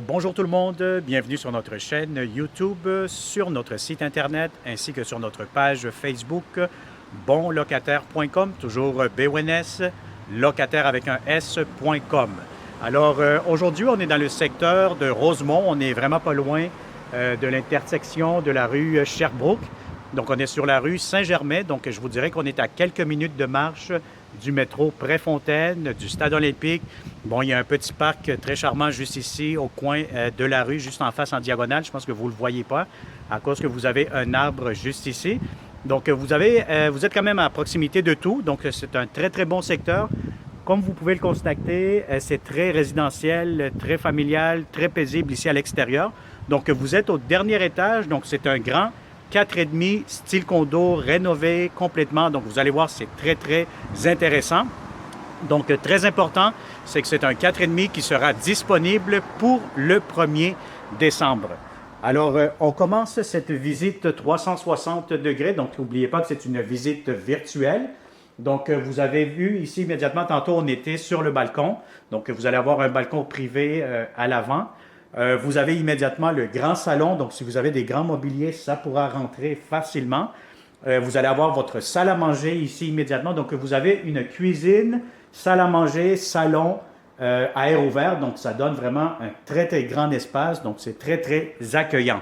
Bonjour tout le monde, bienvenue sur notre chaîne YouTube, sur notre site internet ainsi que sur notre page Facebook bonlocataire.com, toujours BONS, locataire avec un S.com. Alors aujourd'hui on est dans le secteur de Rosemont, on est vraiment pas loin de l'intersection de la rue Sherbrooke. Donc on est sur la rue Saint-Germain, donc je vous dirais qu'on est à quelques minutes de marche du métro Préfontaine, du stade olympique. Bon, il y a un petit parc très charmant juste ici, au coin de la rue, juste en face en diagonale. Je pense que vous ne le voyez pas, à cause que vous avez un arbre juste ici. Donc, vous êtes quand même à proximité de tout. Donc, c'est un très, très bon secteur. Comme vous pouvez le constater, c'est très résidentiel, très familial, très paisible ici à l'extérieur. Donc, vous êtes au dernier étage. Donc, c'est un grand 4,5 style condo, rénové complètement. Donc, vous allez voir, c'est très, très intéressant. Donc, très important, c'est que c'est un 4,5 qui sera disponible pour le 1er décembre. Alors, on commence cette visite 360 degrés. Donc, n'oubliez pas que c'est une visite virtuelle. Donc, vous avez vu ici immédiatement, tantôt, on était sur le balcon. Donc, vous allez avoir un balcon privé à l'avant. Vous avez immédiatement le grand salon, donc si vous avez des grands mobiliers, ça pourra rentrer facilement. Vous allez avoir votre salle à manger ici immédiatement, donc vous avez une cuisine, salle à manger, salon à air ouvert, donc ça donne vraiment un très très grand espace, donc c'est très très accueillant.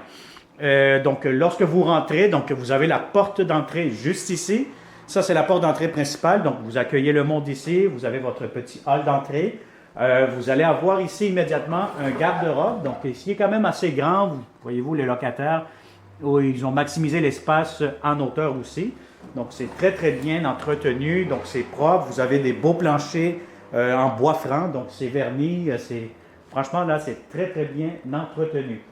Donc lorsque vous rentrez, donc vous avez la porte d'entrée juste ici, ça c'est la porte d'entrée principale, donc vous accueillez le monde ici, vous avez votre petit hall d'entrée. Vous allez avoir ici immédiatement un garde-robe. Donc ici, il est quand même assez grand. Voyez-vous, les locataires, où ils ont maximisé l'espace en hauteur aussi. Donc c'est très, très bien entretenu. Donc c'est propre. Vous avez des beaux planchers en bois franc. Donc c'est verni. Franchement, là, c'est très, très bien entretenu.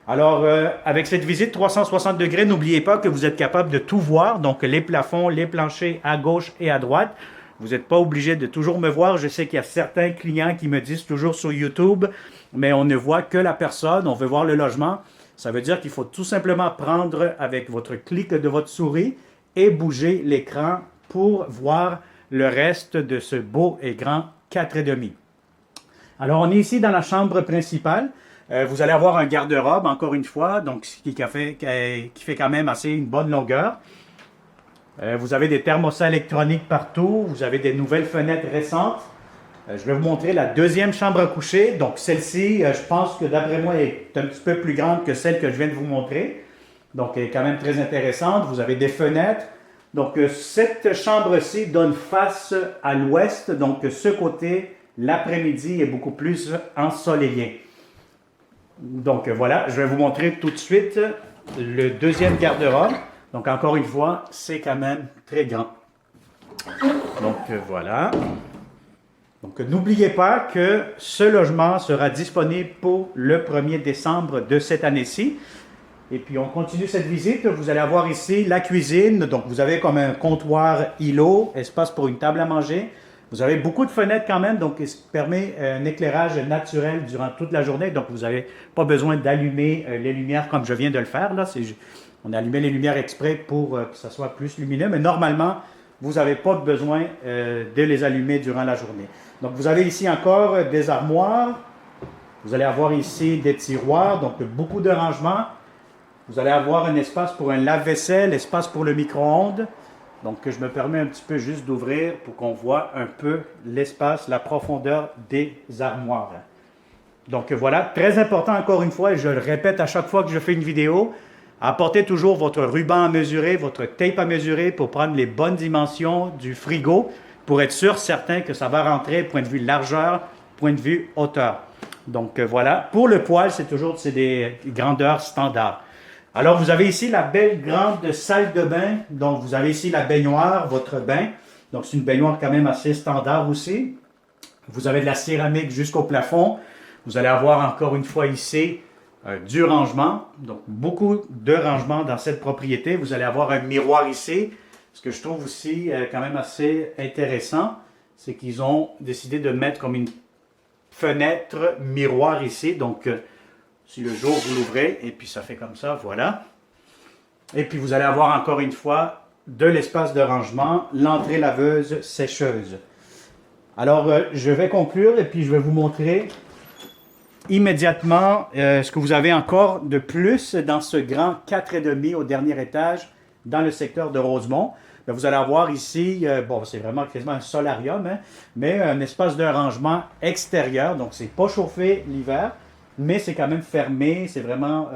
Alors, avec cette visite 360 degrés, n'oubliez pas que vous êtes capable de tout voir. Donc les plafonds, les planchers à gauche et à droite. Vous n'êtes pas obligé de toujours me voir. Je sais qu'il y a certains clients qui me disent toujours sur YouTube, mais on ne voit que la personne, on veut voir le logement. Ça veut dire qu'il faut tout simplement prendre avec votre clic de votre souris et bouger l'écran pour voir le reste de ce beau et grand 4,5. Alors, on est ici dans la chambre principale. Vous allez avoir un garde-robe, encore une fois, donc qui fait quand même assez une bonne longueur. Vous avez des thermostats électroniques partout. Vous avez des nouvelles fenêtres récentes. Je vais vous montrer la deuxième chambre à coucher. Donc celle-ci, je pense que d'après moi, est un petit peu plus grande que celle que je viens de vous montrer. Donc elle est quand même très intéressante. Vous avez des fenêtres. Donc cette chambre-ci donne face à l'ouest. Donc ce côté, l'après-midi est beaucoup plus ensoleillé. Donc voilà, je vais vous montrer tout de suite le deuxième garde-robe. Donc, encore une fois, c'est quand même très grand. Donc, voilà. Donc, n'oubliez pas que ce logement sera disponible pour le 1er décembre de cette année-ci. Et puis, on continue cette visite. Vous allez avoir ici la cuisine. Donc, vous avez comme un comptoir îlot, espace pour une table à manger. Vous avez beaucoup de fenêtres quand même, donc ce qui permet un éclairage naturel durant toute la journée. Donc, vous n'avez pas besoin d'allumer les lumières comme je viens de le faire. Là, on a allumé les lumières exprès pour que ça soit plus lumineux, mais normalement, vous n'avez pas besoin de les allumer durant la journée. Donc, vous avez ici encore des armoires. Vous allez avoir ici des tiroirs, donc beaucoup de rangements. Vous allez avoir un espace pour un lave-vaisselle, espace pour le micro-ondes. Donc, je me permets un petit peu juste d'ouvrir pour qu'on voit un peu l'espace, la profondeur des armoires. Donc, voilà, très important encore une fois, et je le répète à chaque fois que je fais une vidéo, apportez toujours votre ruban à mesurer, votre tape à mesurer pour prendre les bonnes dimensions du frigo pour être sûr, certain que ça va rentrer point de vue largeur, point de vue hauteur. Donc, voilà. Pour le poêle, c'est des grandeurs standards. Alors, vous avez ici la belle grande salle de bain. Donc, vous avez ici la baignoire, votre bain. Donc, c'est une baignoire quand même assez standard aussi. Vous avez de la céramique jusqu'au plafond. Vous allez avoir encore une fois ici du rangement. Donc, beaucoup de rangement dans cette propriété. Vous allez avoir un miroir ici. Ce que je trouve aussi quand même assez intéressant, c'est qu'ils ont décidé de mettre comme une fenêtre miroir ici. Donc, si le jour vous l'ouvrez, et puis ça fait comme ça, voilà. Et puis vous allez avoir encore une fois de l'espace de rangement, l'entrée laveuse, sécheuse. Alors je vais conclure et puis je vais vous montrer immédiatement ce que vous avez encore de plus dans ce grand 4,5 au dernier étage dans le secteur de Rosemont. Bien, vous allez avoir ici, bon, c'est vraiment quasiment un solarium, hein, mais un espace de rangement extérieur. Donc, c'est pas chauffé l'hiver, mais c'est quand même fermé. C'est vraiment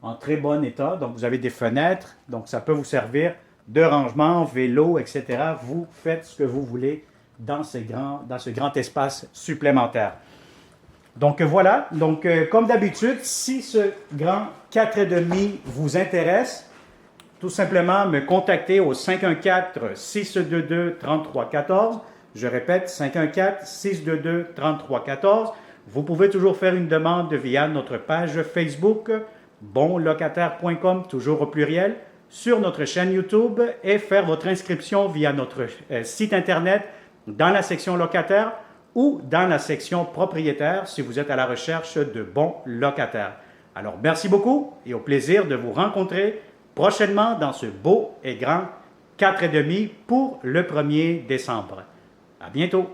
en très bon état. Donc, vous avez des fenêtres. Donc, ça peut vous servir de rangement, vélo, etc. Vous faites ce que vous voulez dans ce grand espace supplémentaire. Donc voilà, donc comme d'habitude, si ce grand 4,5 vous intéresse, tout simplement me contacter au 514-622-3314. Je répète, 514-622-3314. Vous pouvez toujours faire une demande via notre page Facebook, bonlocataire.com, toujours au pluriel, sur notre chaîne YouTube et faire votre inscription via notre site Internet dans la section locataire ou dans la section propriétaire si vous êtes à la recherche de bons locataires. Alors, merci beaucoup et au plaisir de vous rencontrer prochainement dans ce beau et grand 4,5 pour le 1er décembre. À bientôt!